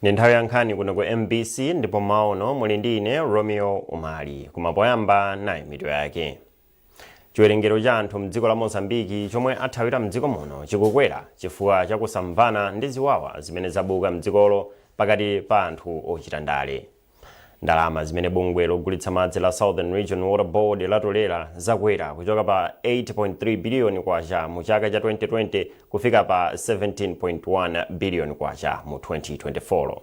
Ni nthawi ya nkhani kuno ku MBC ndipo maono muli ndi ine Romeo Umali kumapoyamba nayi mitu yake. Chiwerengero cha anthu mdziko la Mozambiki chomwe athawira mdziko muno chikukwera chifukwa cha kusamvana ndi ziwawa zimene zabuka mdzikolo pakati pa anthu ochita ndale. Ndalama zimene bungwe logulitsa madzi la Southern Region Water Board latolera zakwera kuchoka pa 8.3 biliyoni kwacha mu chaka cha 2020 kufika pa 17.1 biliyoni kwacha mu 2024.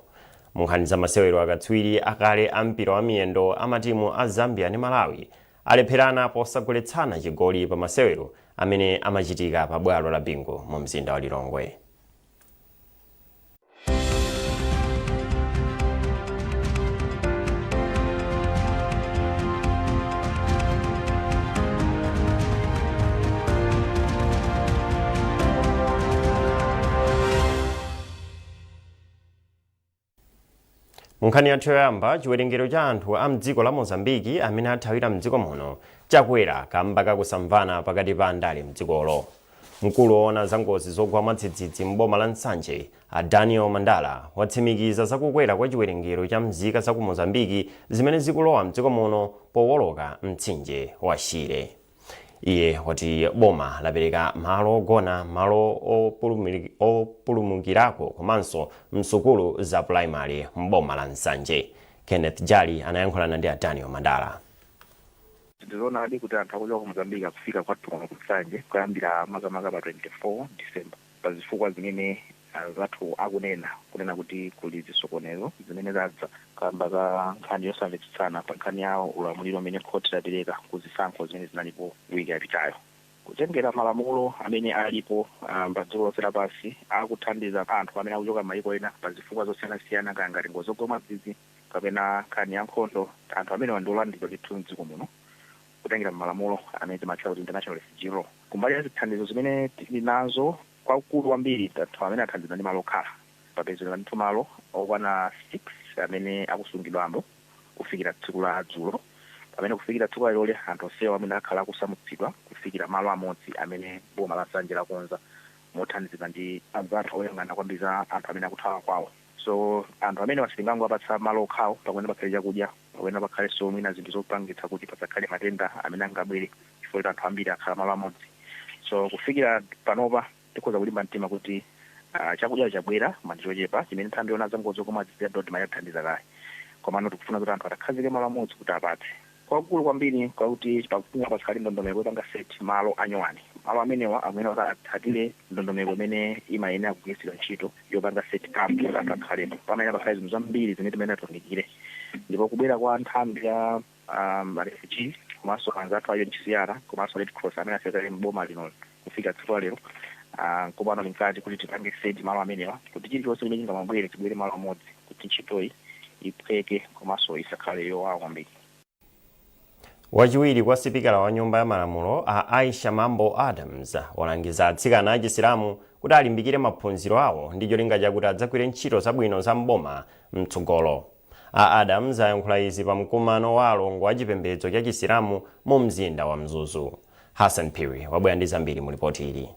Munkhani za masewero akatswiri akale ampira wa miyendo amatimu a Zambia ndi Malawi alepherana posagoletsana chigoli pa masewero amene amachitika pa bwalo la bingo mu mzinda wa Lilongwe. Munkhani yathu yoyamba, chiwerengero cha anthu a mdziko la Mozambiki amene athawira mdziko muno chakwera kamba kakusamvana pakati pa andale mdzikolo. Mkulu woona za ngozi zogwa mwadzidzidzi m'boma la Nsanje, Daniel Mandala, watsimikiza zakukwera kwa chiwerengero cha mzika za ku Mozambiki zimene zikulowa mdziko muno powoloka mtsinje wa Shire. Iye wati boma lapereka malo ogona, malo opulumukirako komanso msukulu za primary m'boma la Nsanje. Kenneth Jali anayankhulana ndi Daniel Mandala. Ndizoona hadi kuti anthu akuchoka ku Mozambiki kufika kwathu ku Nsanje kuyambira makamaka pa 24 December. Pazifukwa zimene zathu akunena kuti kuli zisokonezo zimene zadza kamba ka nkhani yosamvetsetsana pa nkhani ya ulamuliro amene khoti lapereka ku zisankho zimene zinalipo wiki yapitayo. Kutengera malamulo amene alipo pa dziko lonse lapansi akuthandiza anthu amene akuchoka m'mayiko ena pa zifukwa zosiyanasiyana ngati ngozi zogwa mwadzidzidzi kapena nkhani ya nkhondo, anthu amene wandolandidwa ndithu mdziko muno kutengera malamulo amene timatchula kuti international refugee law. Kumbali ya zithandizo zimene tili nazo kwaukulu kwambiri anthu amene athandizidwa ndi malo okhala papezeka ndithu malo okwana 6 amene akusungidwamo kufikira tsiku la dzulo. Pamene kufikira tsiku la lero anthu onsewa amene akhala akusamutsidwa kufikira malo amodzi amene boma la Nsanje lakonza mothandizidwa ndi anthu oyang'ana kwambiri za anthu amene akuthawa kwawo. So anthu amene wasilingango apatsa malo okhawo pakuti pakhale chakudya, pakuti pakhale mwina zinthu zopangitsa kuti pasakhale matenda amene angabwere chifukwa anthu ambiri akhala malo amodzi. So kufikira panopa tikhoza kulimba mtima kuti chakudya chabwera mandichochepa chimene nthambi yona za ngozi zogwa mwadzidzidzi dot mayathandiza kaye. Komano tikufuna kuti anthu atakhazike malo amodzi kuti apatse. Kwakulu kwambiri kwakuti pakufunga pasakhale ndondomeko yopanga seti malo anyowani. Malo amenewa amene atsatire ndondomeko imene imayenera kugwiritsidwa ntchito yopanga seti kampu kuti anthu akhalepo. Pamene pakhale zinthu zambiri zimene timene atondekire. Ndipo kubwera kwa nthambi ya refugee komanso anzathu a UNHCR komanso Red Cross amene asezere m'boma lino kufika tsiku lero komano linkati kuti tipange seti malo amenewa kuti chilichonse chimene chingamabwere chibwere malo amodzi kuti ntchitoyi iphweke komanso isakhale yowawa kwambiri. Wachiwiri kwa sipikala wa nyumba ya malamulo a Aisha Mambo Adams walangiza atsikana a Chisilamu kuti alimbikire maphunziro awo ndi cholinga chakuti adzagwire ntchito zabwino za mboma mtsogolo. Adams ayankhula izi pa mkumano wa alongo a chipembedzo cha Chisilamu mu mzinda wa Mzuzu. Hassan Piri wabwera ndi zambiri mu ripoti ili.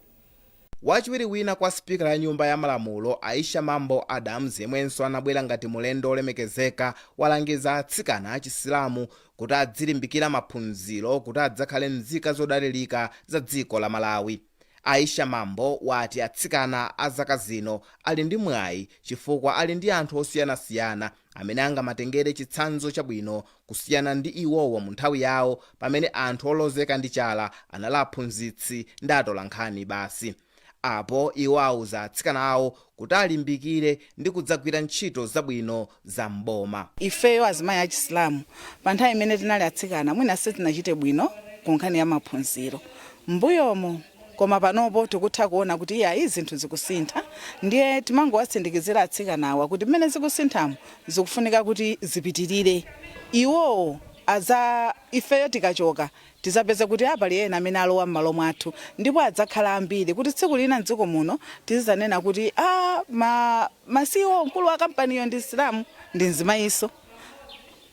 Wachiwiri wina kwa spikala ya nyumba ya malamulo Aisha Mambo Adams yemwenso anabwera ngati mulendo olemekezeka walangiza atsikana a Chisilamu kuti adzilimbikira maphunziro kuti adzakhale nzika zodalirika za dziko la Malawi. Aisha Mambo wati atsikana a zaka zino ali ndi mwayi chifukwa ali ndi anthu osiyanasiyana amene angamatengere chitsanzo chabwino kusiyana ndi iwowo mu nthawi yawo pamene anthu olozeka ndi chala anali aphunzitsi ndi atolankhani basi. Apo iwo auza atsikana awo kuti alimbikire ndi kudzagwira ntchito zabwino za mboma. Ifeyo azimayi a Chisilamu pa nthawi imene tinali atsikana mwina sitinachite bwino ku nkhani ya maphunziro mbuyomo, koma panopo tikutha kuona kuti izi zinthu zikusintha, ndiye timangowasindikizira atsikanawa kuti mmene zikusinthamo zikufunika kuti zipitirire. Iwo ifeyo tikachoka tizapeza kuti apali ena amene alowa m'malo mwathu ndipo adzakhala ambiri kuti tsiku lina mdziko muno tizanena kuti masiwo mkulu wa kampaniyo ndi Islamu ndi mzimayiso.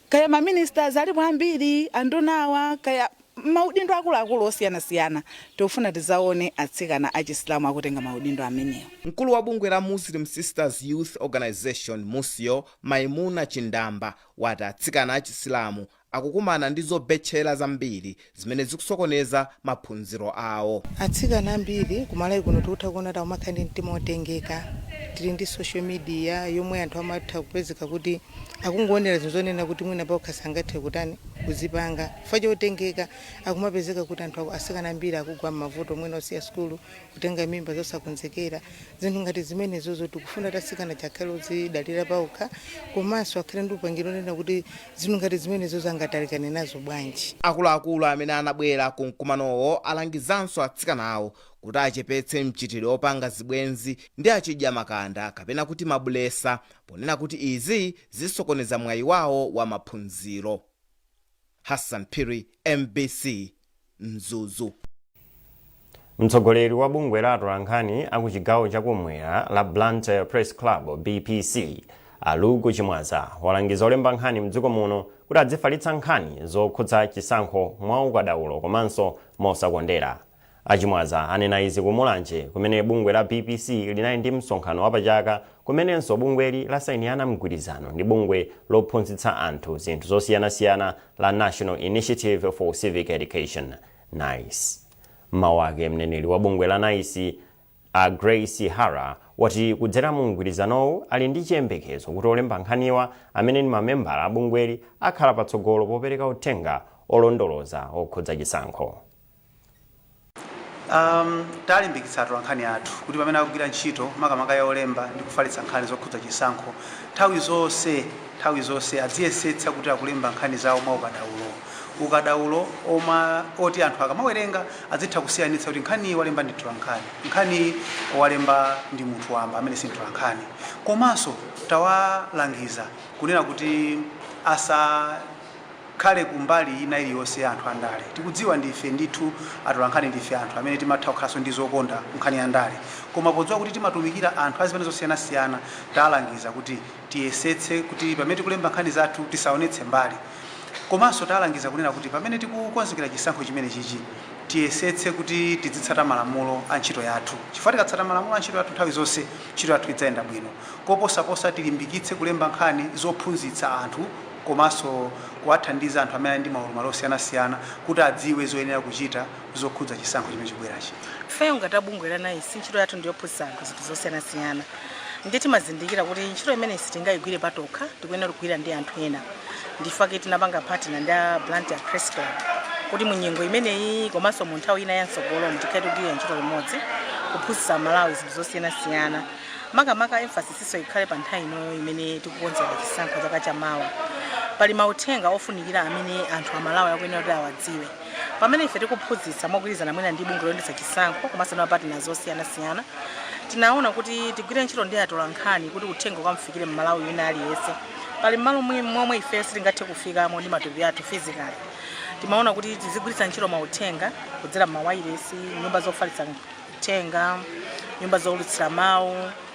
Kaya ma ministers alipo ambiri andunawa kaya maudindo akuluakulu osiyanasiyana tofuna tizaone atsikana achisilamu akutenga maudindo amenewo. mkulu wa bungwe la Muslim Sisters Youth Organization MUSIO Maimuna Chindamba wati atsikana achisilamu akukumana ndi zobetchera zambiri zimene zikusokoneza maphunziro awo. atsikana ambiri kumalawi kuno tikutha kuona ta umakhala ndi mtima otengeka, tili ndi social media yomwe anthu amatha kupezeka kuti akungoonera zozonena kuti mwina pakha sangathe kutani kuzipanga chifukwa chotengeka. akumapezeka kuti anthu atsikana ambiri akugwa m'mavuto mwina osiya skulu, kutenga mimba zosakonzekera. zinthu ngati zimenezozo tikufuna atsikana chakhale zidalira paokha, komanso akhale ndi upangiro onena kuti zinthu ngati zimenezozo angatalikane nazo bwanji. akuluakulu amene anabwera ku mkumanowo alangizanso atsikana awo kuti achepetse mchitidwe opanga zibwenzi ndi achidya makanda kapena kuti mabulesa, ponena kuti izi zisokoneza mwayi wawo wa maphunziro. Hassan Piri, MBC, Mzuzu. mtsogoleri wa bungwe la atolankhani akuchigawo chakumwera la Blantyre Press Club BPC Alugu Chimwaza walangiza olemba nkhani mdziko muno kuti adzifalitsa nkhani zokhudza chisankho mwa ukadaulo komanso mosakondera. Achimwaza anena izi kumulanje kumene bungwe la BPC linali ndi msonkhano wapachaka kumenenso bungweli lasayinirana mgwirizano ndi bungwe lophunzitsa anthu zinthu zosiyanasiyana la National Initiative for Civic Education NICE. Mawake mneneri wa bungwe la NICE Grace Hara wati kudzera mu mgwirizanowu ali ndi chiyembekezo kuti olemba nkhaniwa amene ni mamembala a bungweli akhala patsogolo popereka uthenga olondoloza okhudza chisankho. Talimbikitsa atolankhani athu kuti pamene akugwira ntchito makamaka ya olemba ndi kufalitsa nkhani zokhudza chisankho nthawi zonse adziyesetsa kuti akulemba nkhani zawo mwa ukadaulo oti anthu akamawerenga azitha kusiyanitsa kuti nkhani walemba ndi mtolankhani, nkhani walemba ndi munthu wamba amene si mtolankhani. Komanso tawalangiza kunena kuti asakhale kumbali ina iliyonse anthu andale. Tikudziwa ndife ndithu atolankhani ndife anthu amene timatha kukhalanso ndi zokonda nkhani andale, koma podziwa kuti timatumikira anthu azimene zosiyanasiyana tawalangiza kuti tiyesetse kuti pamene tikulemba nkhani zathu tisaonetse mbali. Komanso tawalangiza kunena kuti pamene tikukonzekera chisankho chimene chichi tiyesetse kuti tizitsata malamulo a ntchito yathu, chifukwa tikatsata malamulo a ntchito yathu nthawi zonse ntchito yathu idzayenda bwino. Koposaposa tilimbikitse kulemba nkhani zophunzitsa anthu komanso kuwathandiza anthu amene ndi maulumali osiyanasiyana kuti adziwe zoyenera kuchita zokhudza chisankho chimene chikubwerachi. Ifeyo ngati bungwe la NICE ntchito yathu ndiyophunzitsa anthu zinthu zosiyanasiyana, ndiye timazindikira kuti ntchito imene sitingayigwire patokha tikuyenera kugwira ndi anthu ena. Ndifake tinapanga partner ndi Blantyre Press Club kuti munyengo imeneyi komanso mu nthawi ina yansogolo mutikhale kugwira ntchito limodzi kuphunzitsa Malawi zinthu zosiyanasiyana, makamaka emphasis ikhale pa nthawi ino imene tikukonzera chisankho chaka chamawa. Pali mauthenga ofunikira amene anthu a Malawi akuyenera kuti awadziwe pamene ife tikuphunzitsa mogwirizana mwina ndi bungwe loyendetsa chisankho komanso na partners zosiyanasiyana. Tinaona kuti tigwire ntchito ndi atolankhani kuti uthenga ukamfikire mu Malawi wina aliyense. Pali malo momwe ife sitingathe kufikamo ndi matupi athu physically. Timaona kuti tizigwiritsa ntchito mauthenga kudzera mawayilesi, nyumba zofalitsa uthenga, nyumba zowulutsira mawu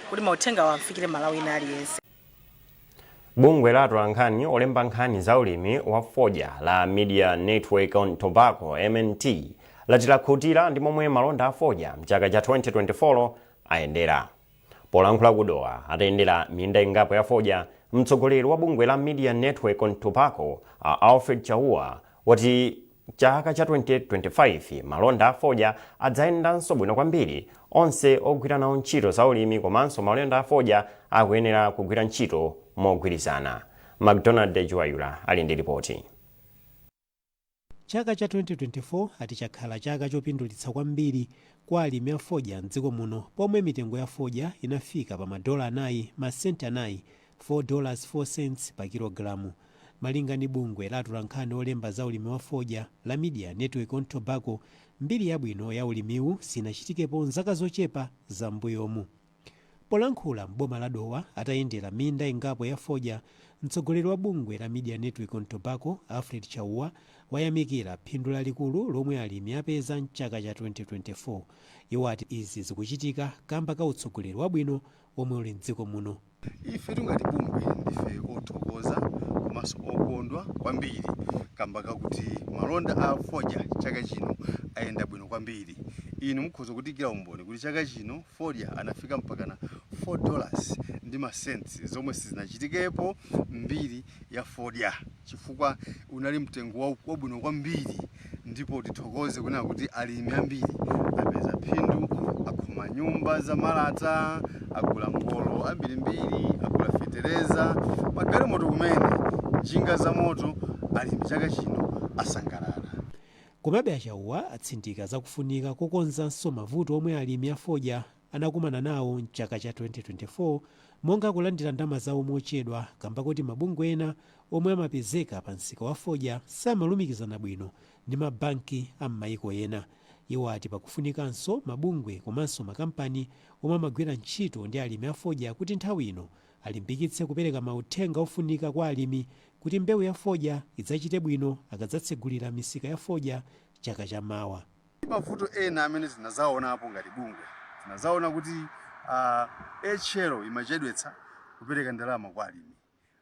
kuti mauthenga wamfikire Malawi wina aliyense. Bungwe la atolankhani olemba nkhani za ulimi wa fodya la Media Network on Tobacco MNT latilakhutira ndi momwe malonda a fodya mchaka cha 2024 ayendera. Polankhula kudowa atayendera minda ingapo ya fodya, mtsogoleri wa bungwe la Media Network on Tobacco Alfred Chaua wati chaka cha 2025 malonda a fodya adzayendanso bwino kwambiri. Onse ogwira nawo ntchito za ulimi komanso malonda a fodya akuyenera kugwira ntchito mogwirizana. McDonald Juwayula ali ndi ripoti. Chaka cha 2024 ati chakhala chaka chopindulitsa kwambiri kwa alimi a fodya mdziko muno, pomwe mitengo ya fodya inafika pa madola 4 masenti 4 $4.04 pa kilogalamu. Malinga ndi bungwe la atolankhani olemba za ulimi wa fodya la Media Network on Tobacco, mbiri yabwino ya ulimiwu sinachitikepo nzaka zochepa za mbuyomu. Polankhula mboma la Dowa atayendera minda ingapo ya fodya, mtsogoleri wa bungwe la Media Network on Tobacco Alfred Chaua wayamikira phindu lalikulu lomwe alimi apeza mchaka cha 2024. Iwo ati izi zikuchitika kamba ka utsogoleri wabwino omwe uli mdziko muno. Ife tungati bungwe ndife othokoza komanso okondwa ndakondwa kwambiri kamba kakuti malonda a fodya chaka chino ayenda bwino kwambiri. Inu mukhoza kutikira umboni kuti chaka chino fodya anafika mpakana $4 ndi masenti zomwe sizinachitikepo mbiri ya fodya chifukwa unali mtengo wabwino kwambiri, ndipo tithokoze kuna kuti alimi ambiri apeza phindu, akhoma nyumba za malata, agula ngolo ambirimbiri, agula fetereza, magalimoto kumene, njinga za moto, alimi chaka chino asangalala. Komabe achauwa atsindika zakufunika kukonzanso mavuto omwe alimi a fodya anakumana nawo mchaka cha 2024 monga kulandira ndalama zawo mochedwa kamba kuti mabungwe ena omwe amapezeka pa msika wa fodya samalumikizana bwino ndi mabanki a m'mayiko ena. Iwo ati pakufunikanso mabungwe komanso makampani omwe amagwira ntchito ndi alimi a fodya kuti nthawi ino alimbikitse kupereka mauthenga ofunika kwa alimi kuti mbewu ya fodya idzachite bwino akadzatsegulira misika ya fodya chaka chamawa. Mavuto ena amene zinazaonapo ngati bungwe zinazaona kuti echero imachedwetsa kupereka ndalama kwa alimi,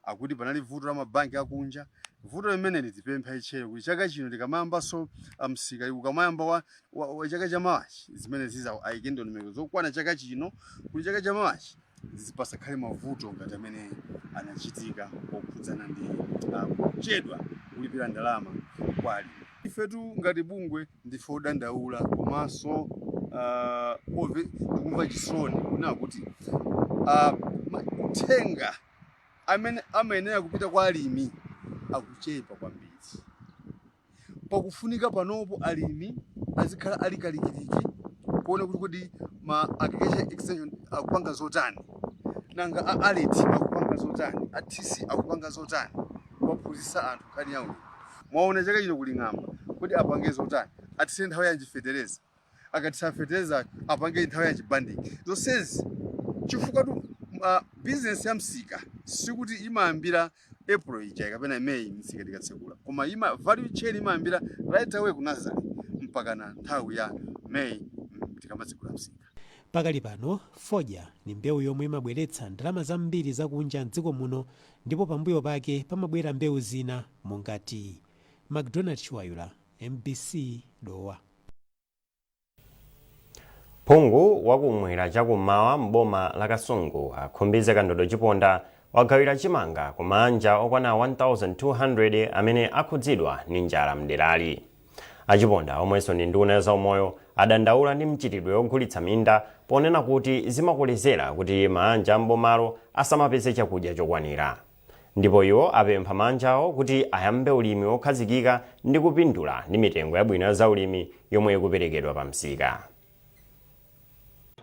akuti panali vuto la mabanki akunja. Vuto limene litipempha echero kuti chaka chino tikamayambanso msika ukamayamba wa chaka chamawachi zimene ziza ayike ndondomeko zokwana chaka chino kuti chaka chamawachi zipasakhale mavuto ngati amene anachitika okhudzana ndi kuchedwa kulipira ndalama kwa alimi. Ifetu ngati bungwe ndife odandaula komanso tikumva chisoni kuna kuti uthenga amene amayenera kupita kwa alimi akuchepa kwambiri. Pakufunika panopo alimi azikhala ali kalikiliki kuona kuti ma agriculture extension akupanga zotani, nanga aleti akupanga zotani, atisi akupanga zotani, kuwaphunzitsa anthu nkhani ya ulimi. Mwaona chaka chino kuling'amba kuti apange zotani, atise nthawi yanji fetereza, akatisa fetereza apange nthawi yanji banding. Zonsezi chifukwa tu business ya msika sikuti imayambira April ija kapena May msika tikatsekula, koma value chain imayambira right away ku Nazareth mpaka na nthawi ya May tikamatsekula msika. Pakali pano fodya ni mbewu yomwe imabweretsa ndalama zambiri zakunja mdziko muno, ndipo pambuyo pake pamabwera mbewu zina mongati. McDonald Chiwayula, MBC Dowa. Phungu wakumwera chakummawa mboma la Kasungu akhumbize kandodo chiponda wagawira chimanga kumanja okwana 1200 amene akhudzidwa ndi njala mderali. Achiponda omwenso ndi nduna za umoyo adandaula ndi mchitidwe wogulitsa minda ponena kuti zimakolezera kuti manja mbomalo asamapeze chakudya chokwanira. Ndipo iwo apempha manjawo kuti ayambe ulimi wokhazikika ndi kupindula ndi mitengo yabwino za ulimi yomwe ikuperekedwa pa msika.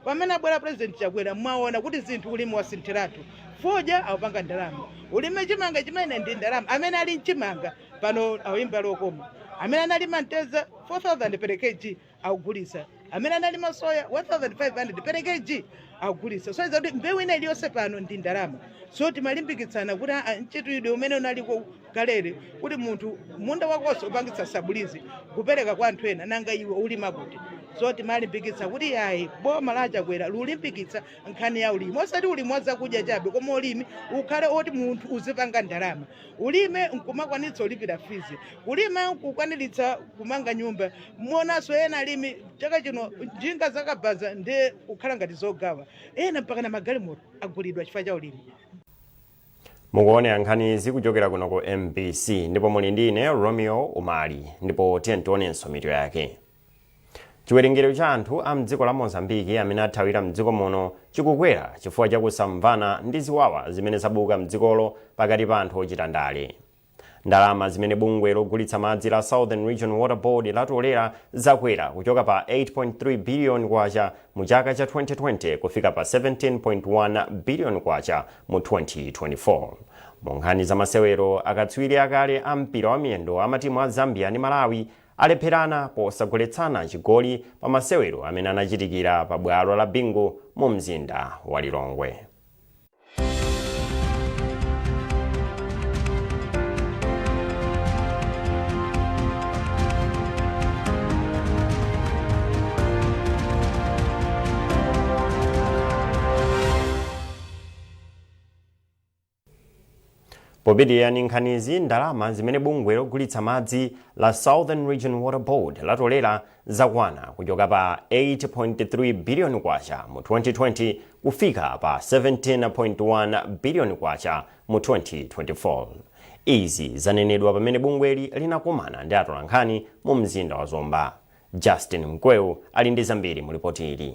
Pamene abwera president Chakwera mwaona kuti zinthu ulimi wasintheratu. Fodya awupanga ndalama. Ulime chimanga chimene ndi ndalama. Amene ali mchimanga pano awimba lokoma. Amene analima nteza 4000 per kg awugulisa. Amene analima soya 1500 per kg awugulisa. So izati mbewu ina iliyonse pano ndi ndalama. So timalimbikitsana kuti ntchitidwe umene unaliko kalere kuti munthu munda wakonso upangitsa sabulizi kupereka kwa anthu ena nanga iwe ulima kuti. So timalimbikitsa kuti yayi boma la Chakwera lulimbikitsa nkhani ya ulimi. Osati ulimi wazakudya chabe koma ulimi ukhale oti munthu uzipanga ndalama. Ulime nkumakwanitsa ulipira fizi. Ulime nkukwaniritsa kumanga nyumba. Muonanso ena alimi chaka chino njinga zakabaza ndi kukhala ngati zogawa. Ena mpaka na magalimoto agulidwa chifukwa cha ulimi. Mukuone nkhani zikuchokera kuno ku MBC ndipo muli ndine Romeo Umali ndipo tiyentionenso mitu yake. Chiwerengero cha anthu a mdziko la Mozambique amene athawira mdziko muno chikukwera chifukwa chakusamvana ndi ziwawa zimene zabuka mdzikolo pakati pa anthu ochita ndale. Ndalama zimene bungwe logulitsa madzi la Southern Region Water Board latolera zakwera kuchoka pa 8.3 billion kwacha mu chaka cha 2020 kufika pa 17.1 billion kwacha mu 2024. Mu nkhani za masewero akatswiri akale a mpira wa miyendo a matimu a Zambia ndi Malawi alepherana posagoletsana chigoli pa masewero amene anachitikira pa bwalo la bingo mu mzinda wa Lilongwe. Popitirira ndi nkhanizi, ndalama zimene bungwe logulitsa madzi la Southern Region Water Board latolera zakwana kuchoka pa 8.3 billion kwacha mu 2020 kufika pa 17.1 billion kwacha mu 2024. Izi zanenedwa pamene bungweli linakumana ndi atolankhani mu mzinda wa Zomba. Justin Mkweu ali ndi zambiri mu ripoti ili.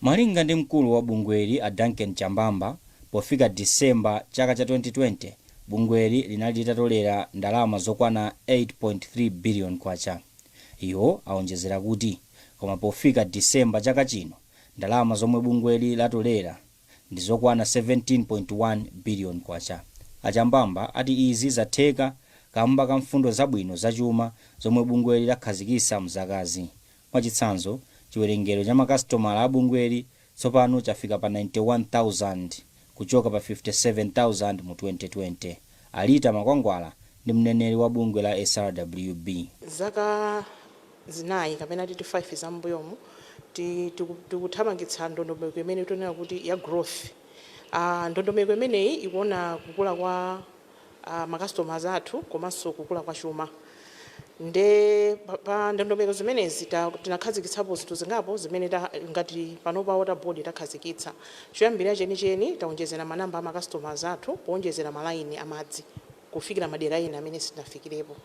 Malinga ndi mkulu wa bungweli a Duncan Chambamba, pofika Disemba chaka cha 2020, bungweli linali litatolera ndalama zokwana 8.3 billion kwacha. Iwo aonjezera kuti koma pofika Disemba chaka chino ndalama zomwe bungweli latolera ndi zokwana 17.1 billion kwacha. Achambamba ati izi zatheka kamba ka mfundo zabwino zachuma zomwe bungweli lakhazikitsa mzakazi. Mwachitsanzo, chiwerengero cha makasitomala a bungweli tsopano chafika pa 91,000 kuchoka pa 57,000 mu 2020. Alita Makwangwala ndi mneneri wa bungwe la SRWB. Zaka zinayi kapena 5 zambuyomu tikuthamangitsa ndondomeko imene tonena kuti ya growth. Ndondomeko imeneyi ikuona kukula kwa makastomers athu komanso kukula kwa chuma. Nde pa ndondomeko zimenezi tinakhazikitsapo zinthu zingapo zimene ngati panopa water board takhazikitsa. Choyambirira chenicheni taonjezera manamba a makastomers athu, kuonjezera malaini amadzi kufikira madera ena amene sitinafikirepo.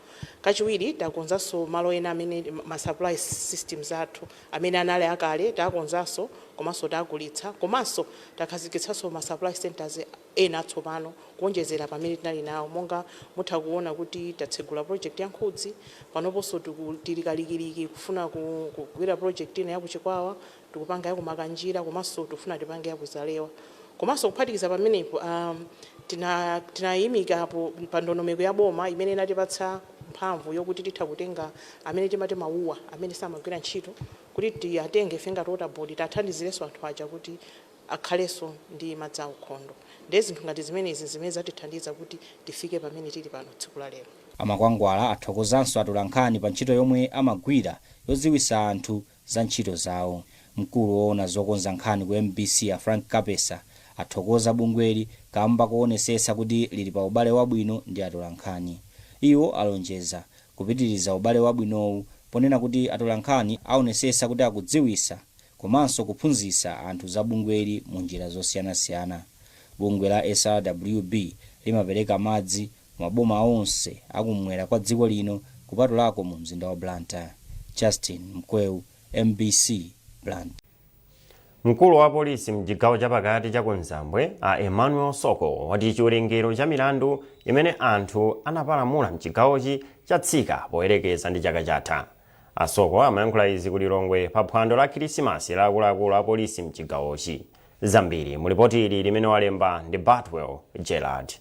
Kachiwiri takonzanso malo ena amene ma supply systems athu amene anali akale takonzanso komanso tagulitsa, komanso takhazikitsanso ma supply centers ena atsopano kuonjezera pamene tinali nawo. Monga mutha kuona kuti tatsegula project ya Nkhudzi, panoponso tili kalikiliki kufuna kugwira project ina ya kuchikwawa, tikupanga ya kumakanjira, komanso tifuna tipange ya kuzalewa. Komanso kuphatikiza pamenepo tinayimika pa ndondomeko ya boma imene inatipatsa mphamvu yokuti titha kutenga amene timati mawuwa amene samagwira ntchito kuti tiyatenge fenga water board tathandizireso anthu aja kuti akhalenso ndi madzi aukhondo. Ndi zinthu ngati zimenezi zimene zatithandiza kuti tifike pamene tili pano tsiku la lero. Amakwangwala athokozanso atolankhani pa ntchito yomwe amagwira yodziwitsa anthu za ntchito zawo. Mkulu woona zokonza nkhani ku MBC ya Frank Kapesa athokoza bungweli kamba kuonesesa kuti lili pa ubale wabwino ndi atolankhani. Iwo alonjeza kupitiriza ubale wabwinowu ponena kuti atolankhani aonesesa kuti akudziwisa komanso kuphunzitsa anthu za bungweli mu njira zosiyanasiyana. Bungwe la SRWB limapereka madzi maboma onse akumwera kwa dziko lino kupatulako mu mzinda wa Blantyre. Justin Mkweu, MBC, Blantyre. Mkulu wa polisi mchigawo chapakati cha Kunzambwe a Emmanuel Soko wati chiwerengero cha milandu imene anthu anapalamula mchigawochi chatsika poyerekeza ndi chaka chatha. Asoko amayankhula izi ku Lilongwe pa phwando la Khirisimasi la akuluakulu a polisi mchigawochi. Zambiri mu ripoti ili limene walemba ndi Bartwell Gerard.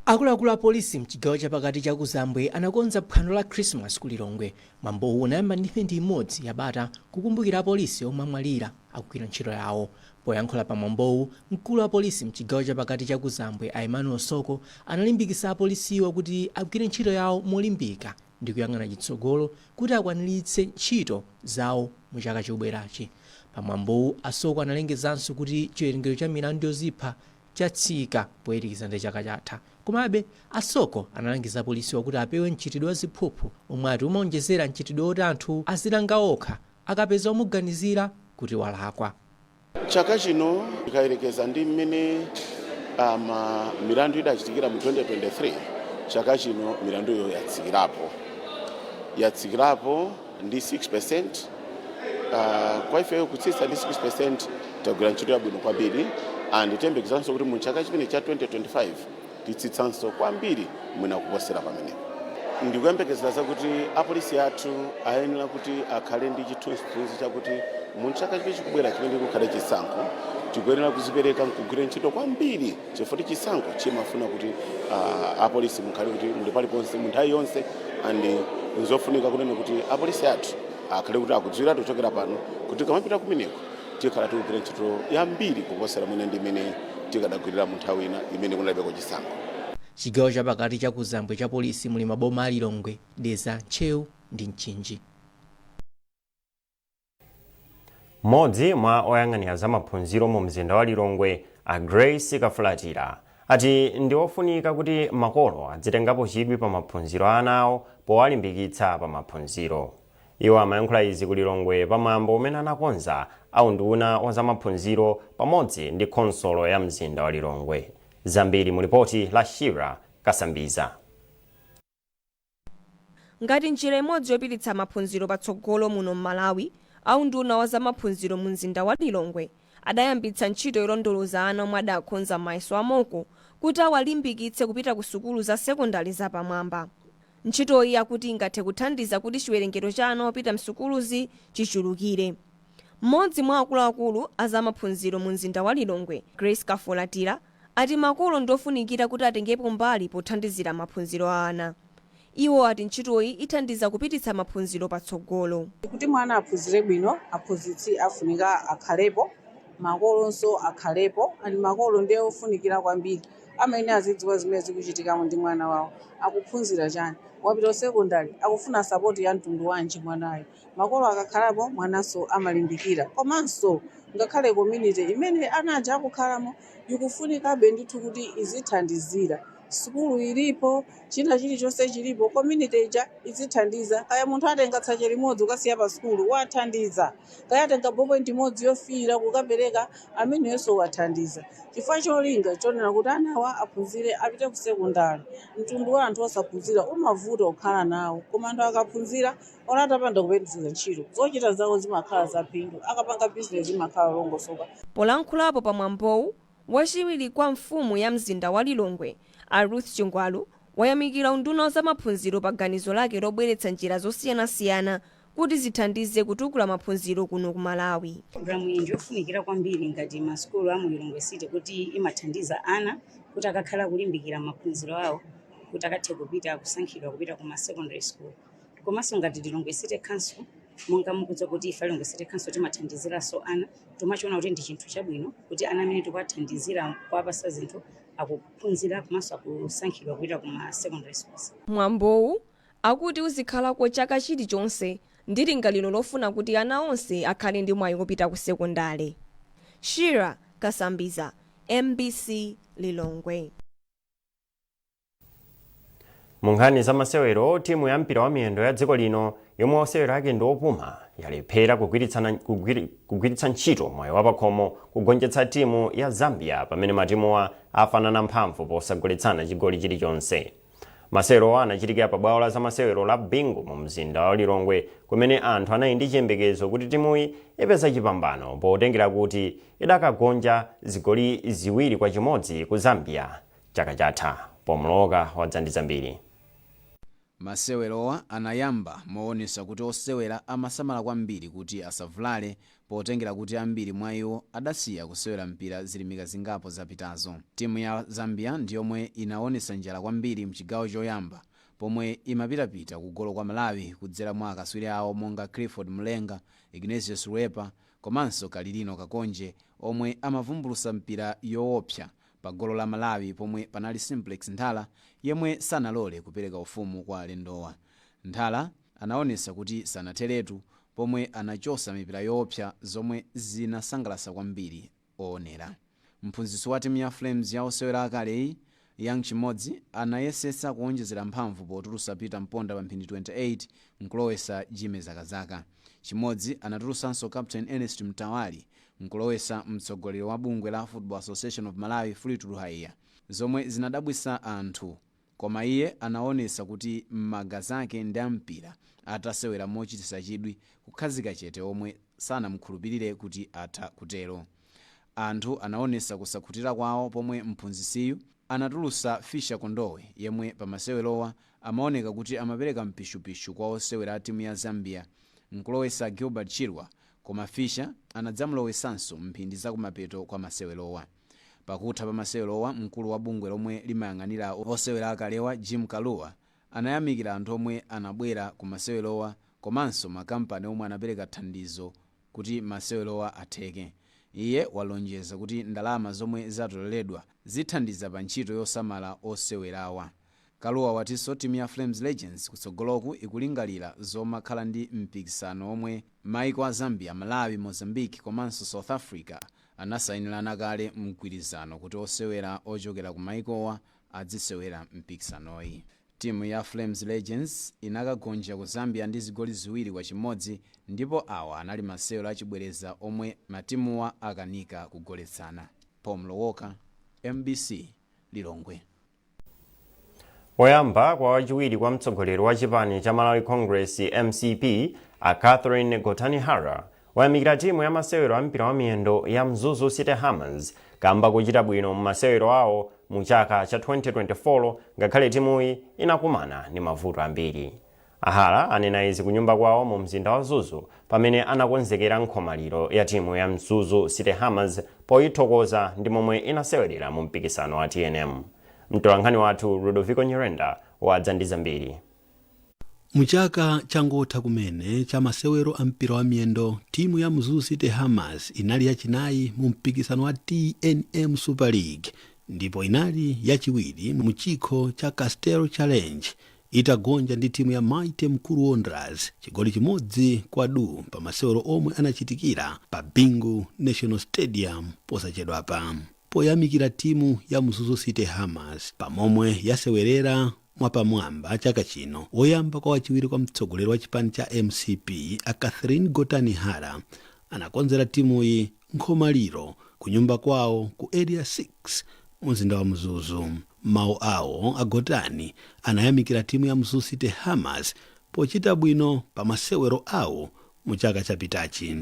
Akuluakulu a polisi mchigawo chapakati cha Kuzambwe anakonza phwando la Christmas ku Lilongwe. Mwambowu unayamba ndi mphindi imodzi yabata kukumbukira apolisi omwe amwalira akugwira ntchito yawo. Poyankhula pa mwambowu, mkulu wa polisi mchigawo chapakati cha Kuzambwe a Emmanuel Soko analimbikitsa apolisiwo kuti agwire ntchito yawo molimbika ndi kuyang'ana chitsogolo kuti akwaniritse ntchito zawo mu chaka chobwerachi. Pa mwambowu, Asoko analengezanso kuti chiwerengero cha milandu yozipha chatsika poyerekeza ndi chaka chatha. Komabe Asoko analangiza polisi kuti apewe mchitidwe wa ziphuphu omwe ati umaonjezera mchitidwe woti anthu azilanga okha akapeza omuganizira kuti walakwa. Chaka chino tikayerekeza ndi mmene milandu idachitikira mu 2023, chaka chino milandu yo yatsikirapo ndi 6%. Kwa ife kutsitsa ndi 6% tagwira ntchito yabwino kwambiri, and tiyembekezanso kuti mu chaka chimene cha 2025 titsitsanso kwambiri mwina kuposera pamenepo. Ndikuyembekezera kuti apolisi athu ayenera kuti akhale ndi chithunzi chakuti mu chaka chikubwera chimene kukhale chisankho tikuyenera kuzipereka nkugwira ntchito kwambiri chifukwa chisankho chimafuna kuti apolisi mukhale kuti muli paliponse mu nthawi yonse, and nzofunika kunena kuti apolisi athu akhale kuti akudziwira kuchokera pano kuti kamapita kumeneko tikhala tikugwira ntchito yambiri kuposera mwina ndi imene tikadagwirira mu nthawi ina imene kunalibeko chisankho. Chigawo chapakati cha Kuzambwe cha polisi muli maboma a Lilongwe, Deza, Nchewu ndi Mchinji. Modzi mwa oyang'anira za maphunziro mu mzinda wa Lilongwe a Grace Kafulatira ati ndi ofunika kuti makolo adzitengapo chidwi pa maphunziro a ana awo powalimbikitsa pa maphunziro. Iwo amayankhula izi ku Lilongwe pamwambo umene anakonza unduna wa zamaphunziro pamodzi ndi khonsolo ya mzinda wa Lilongwe. Zambiri mu ripoti la Shira Kasambiza. Ngati njira imodzi yopititsa maphunziro patsogolo muno m'Malawi, unduna wa zamaphunziro mu mzinda wa Lilongwe adayambitsa ntchito yolondoloza ana omwe adakhonza mayeso amoko kuti awalimbikitse kupita ku sukulu za sekondari zapamwamba. Ntchitoyi akuti ingathe kuthandiza kuti chiwerengero cha ana opita msukuluzi chichulukire. Mmodzi mwa akuluakulu a zamaphunziro mu mzinda wa Lilongwe, Grace Kafolatira, ati makolo ndofunikira kuti atengepo mbali pothandizira maphunziro a ana. Iwo ati ntchitoyi ithandiza kupititsa maphunziro patsogolo. Kuti mwana aphunzire bwino, aphunzitsi afunika akhalepo, makolonso akhalepo, ani makolo ndiye ofunikira kwambiri. Amene azidziwa zimene zikuchitika ndi mwana wawo, akuphunzira chani, wapita sekondari, akufuna support ya mtundu wanji mwanayo. Makolo akakhalapo mwananso amalimbikira. Komanso ngakhale community imene anaja akukhalamo ikufunikabe ndithu kuti izithandizira. Sukulu ilipo, china chilichonse chilipo, community ija izithandiza. Kaya munthu atenga tsache limodzi ukasiya pa sukulu wathandiza. Kaya atenga bobenti imodzi yofiira kukapereka amenenso wathandiza. Chifukwa cholinga chonena kuti anawa aphunzire apite ku sekondari. Mtundu wa anthu osaphunzira umavuta okhala nawo. Koma anthu akaphunzira atapanda kupitiriza ntchito, zochita zawo zimakhala zaphindu, akapanga business zimakhala longosoka. Polankhulapo pamwambowu, wachiwiri kwa mfumu ya mzinda wa Lilongwe, Ruth Chingwalu, wayamikira unduna wa zamaphunziro pa ganizo lake lobweretsa njira zosiyanasiyana kuti zithandize kutukula maphunziro kuno ku Malawi. Programu iyi ndiyofunikira kwambiri ngati masukulu a mu Lilongwe City kuti imathandiza ana kuti akakhala kulimbikira maphunziro awo kuti akathe kupita kusankhidwa kupita ku secondary school. Komanso ngati Lilongwe City Council, monga mukudziwa kuti ife Lilongwe City Council timathandiziranso ana, timachiona kuti ndi chinthu chabwino kuti ana amene tikathandizira kuwapasa zinthu akuphunzira komanso akusankhidwa kupita ku secondary schools. Mwambowu akuti uzikhalako chaka chilichonse ndi lingaliro lofuna kuti ana onse akhale ndi mwayi wopita ku sekondari. Shira Kasambiza, MBC Lilongwe. Munkhani za masewero, timu ya mpira wa miyendo ya dziko lino yomwe osewera ake ndi opuma yalephera kugwiritsa ntchito mwayi wapakhomo kugonjetsa timu ya Zambia pamene matimuwa afanana mphamvu posagoletsana chigoli chilichonse. Masewero anachitikira pa bwalo la zamasewero la Bingu mu mzinda wa Lilongwe kumene anthu anali ndi chiyembekezo kuti timuyi ipeza chipambano potengera kuti idakagonja zigoli 2-0 ku Zambia chaka chatha. Pomloka wadzandiza mbiri. Masewerowa anayamba moonesa kuti osewera amasamala kwambiri kuti asavulale potengera kuti ambiri mwa iwo adasiya kusewera mpira zilimika zingapo zapitazo. Timu ya Zambia ndiyomwe inaonesa njala kwambiri mchigawo choyamba pomwe imapitapita kugolo kwa Malawi kudzera mwa akaswiri awo monga Clifford Mlenga, Ignatius Ruepa komanso Kalilino Kakonje omwe amavumbulusa mpira yoopsa pa golo la Malawi pomwe panali Simplex Nthala yemwe sanalole kupereka ufumu kwa alendowa. Nthala anaonesa kuti sanatheretu pomwe anachosa mipira yoopsa zomwe zinasangalatsa kwambiri oonera. Mphunzitsi wa timu ya Flames ya osewera akaleyi Young Chimodzi anayesesa kuonjezera mphamvu potulusa Peter Mponda pa mphindi 28 nkulowesa Jimmy Zakazaka. Chimodzi anatulusanso Captain Ernest Mtawali nkulowesa mtsogoleri wa bungwe la Football Association of Malawi Fleetwood Luhaiya, zomwe zinadabwisa anthu. Koma iye anaonesa kuti magazi ake ndi ampira atasewera mochitisa chidwi kukhazika chete omwe sanamkhulupirire kuti atha kutero. Anthu anaonesa kusakhutira kwawo pomwe mphunzitsiyu anatulusa Fisher Kondowe yemwe pamasewerowa amaoneka kuti amapereka mpishupishu kwa osewera timu ya Zambia nkulowesa Gilbert Chirwa, koma Fisher anadzamulowesanso mphindi zakumapeto kwa masewerowa. Pakutha pa masewerowa, mkulu wa bungwe lomwe limayang'anira osewera akalewa Jim Kaluwa anayamikira anthu omwe anabwera ku masewerowa komanso makampani omwe anapereka thandizo kuti masewerowa atheke. Iye walonjeza kuti ndalama zomwe zatoleredwa zithandiza pa ntchito yosamala osewerawa. Kaluwa watinso timu ya Flames Legends kutsogoloku ikulingalira zomakhala ndi mpikisano omwe maiko a Zambia, Malawi, Mozambique komanso South Africa anasayinirana kale mgwirizano kuti osewera ochokera ku maikowa adzisewera mpikisanoyi. Timu ya Flames Legends inakagonja ku Zambia ndi zigoli 2-1 ndipo awa anali masewero achibwereza omwe matimuwa akanika kugoletsana. Paul Mlowoka, MBC Lilongwe. Oyamba kwa wachiwiri kwa mtsogoleri wa chipani cha Malawi Congress MCP a Catherine Gotani-Hara wayamikira timu ya masewero a mpira wa miyendo ya Mzuzu City Hammers kamba kuchita bwino m'masewero awo mu chaka cha 2024 ngakhale timuyi inakumana ndi mavuto ambiri. Ahara anena izi kunyumba kwawo mu mzinda wa Zuzu pamene anakonzekera nkhomaliro ya timu ya Mzuzu City Hammers poyithokoza ndi momwe inasewerera mu mpikisano wa TNM. Mtolankhani wathu Ludovico Nyirenda wadza ndi zambiri. Muchaka changotha kumene cha masewero a mpira wa miyendo timu ya Mzuzu City Hammers inali yachinayi mu mpikisano wa TNM Super League ndipo inali yachiwiri mu chikho cha Castelo Challenge itagonja ndi timu ya Mighty Mkulu Wanderers chigoli chimodzi kwa du pa masewero omwe anachitikira pa Bingu National Stadium posachedwapa. Poyamikira timu ya Mzuzu City Hammers pamomwe yasewerera mwapamwamba chaka chino, oyamba kwa wachiwiri kwa mtsogoleri wa chipani cha MCP a Catherine Gotani-Hara anakonzera timuyi nkhomaliro kunyumba kwawo ku area 6 mzinda wa Mzuzu. Mawu awo a Gotani anayamikira timu ya Mzuzu City Hammers pochita bwino pa masewero awo mu chaka chapitachi.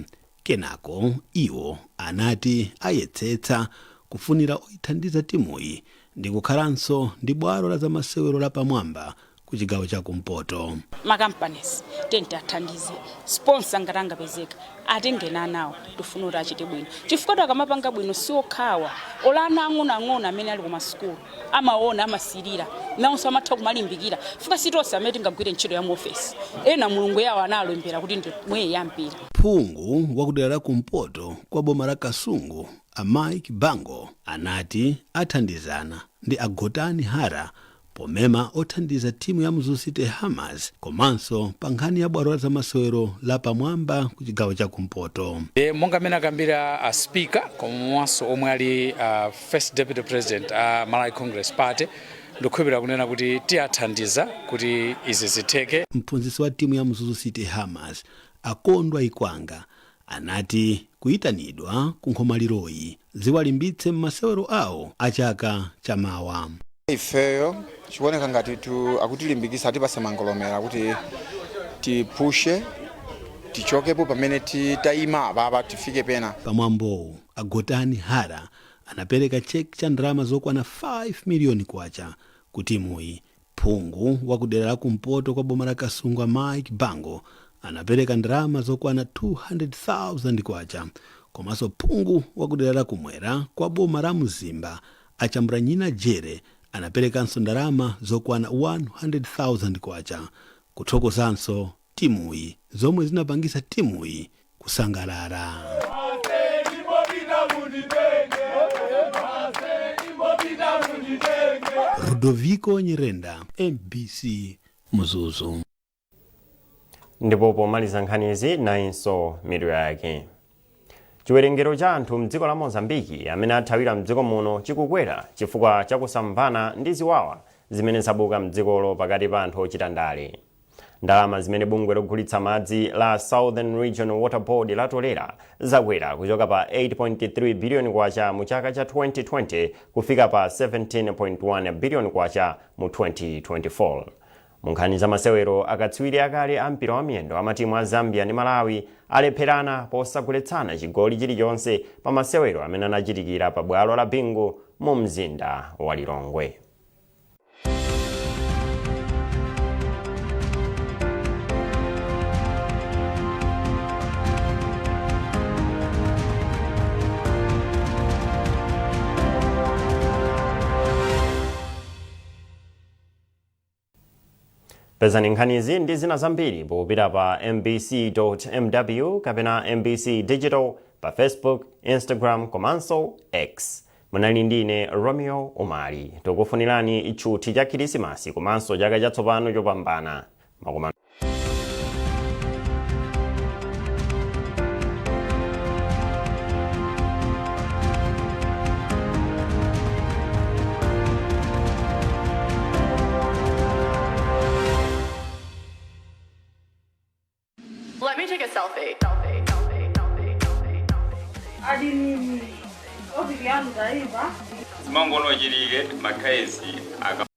Kenako iwo anati ayetsetsa kufunira oyithandiza timuyi ndi kukhalanso ndi bwalo la zamasewero la pamwamba ku chigawo cha kumpoto. Makampanies tenti athandize sponsor ngatanga pezeka atengena nawo tifuna kuti achite bwino chifukwa akamapanga bwino siokhawa olana ang'ono amene ali ku masukulu amaona amasirira nawonso amatha kumalimbikira fuka sitonse amene tingagwire ntchito ya mu office ena mulungu yawo analembera kuti ndimwe yampira. Phungu wakudera la kumpoto kwa boma la Kasungu a Mike Bango anati athandizana ndi a Gotani-Hara pomema othandiza timu ya Mzuzu City Hammers komanso pa nkhani ya bwalo la zamasewero la pamwamba ku chigawo cha kumpoto. Monga amene akambira a speaker komanso omwe ali first deputy president a Malawi Congress Party ndikukhulupirira kunena kuti tiyathandiza kuti izi zitheke. Mphunzitsi wa timu ya Mzuzu City Hammers Akondwa Ikwanga anati kuyitanidwa ku nkhomaliro ziwalimbitse m'masewero awo a chaka chamawa. Ifeyo chikuoneka ngati akutilimbikitsa tipase mangolomera kuti tipushe tichokepo pamene tayima apapa tifike pena. Pamwambo a Gotani-Hara anapereka cheki cha ndalama zokwana 5 miliyoni kwacha ku timuyi. Phungu wakudera la kumpoto kwa boma la Kasungu Mike Bango anapereka ndalama zokwana 200,000 kwacha, komanso phungu wakudera la kumwera kwa boma la Mzimba Achambiranyina Jere anaperekanso ndalama zokwana 100,000 kwacha kuthokozanso timuyi zomwe zinapangisa timuyi kusangalala. Ludovico Nyirenda, MBC Mzuzu. Ndipo pomaliza nkhanizi nayinso mitu yake. Chiwerengero cha anthu mdziko la Mozambiki amene athawira mdziko muno chikukwera chifukwa chakusamvana ndi ziwawa zimene zabuka mdzikolo pakati pa anthu ochita ndale. Ndalama zimene bungwe logulitsa madzi la Southern Regional Water Board latolera zakwera kuchoka pa 8.3 billion kwacha mu chaka cha 2020 kufika pa 17.1 billion kwacha mu 2024. Munkhani za masewero akatswiri akale a mpira wa miyendo a matimu a Zambia ndi Malawi alepherana posagoletsana chigoli chilichonse pa masewero amene anachitikira pa bwalo la Bingu mu mzinda wa Lilongwe. Pezani nkhanizi ndi zina zambiri popita pa mbc.mw kapena MBC Digital pa Facebook, Instagram komanso X. Munali ndine Romeo Omari. Tokufunirani ichuthi cha Krismasi komanso chaka chatsopano chopambana. me take a selfie. Zimangono jirige makaezi